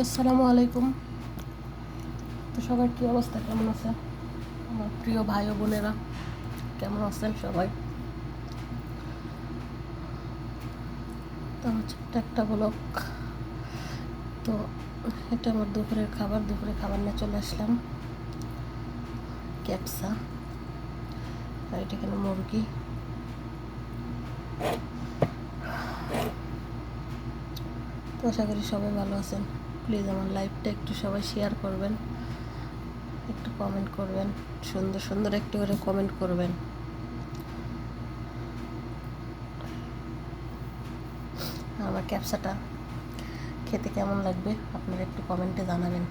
আসসালামু আলাইকুম। তো সবার কী অবস্থা, কেমন আছে আমার প্রিয় ভাই ও বোনেরা? কেমন আছেন সবাই? তো আমার ছোট্ট একটা ব্লগ। তো এটা আমার দুপুরে খাবার নিয়ে চলে আসলাম। ক্যাপসা আর এটা এখানে মুরগি। তো আশা করি সবাই ভালো আছেন। প্লিজ আমার লাইভটা একটু সবাই শেয়ার করবেন, একটু কমেন্ট করবেন, সুন্দর সুন্দর একটু করে কমেন্ট করবেন। আমার ক্যাপসাটা খেতে কেমন লাগবে আপনারা একটু কমেন্টে জানাবেন।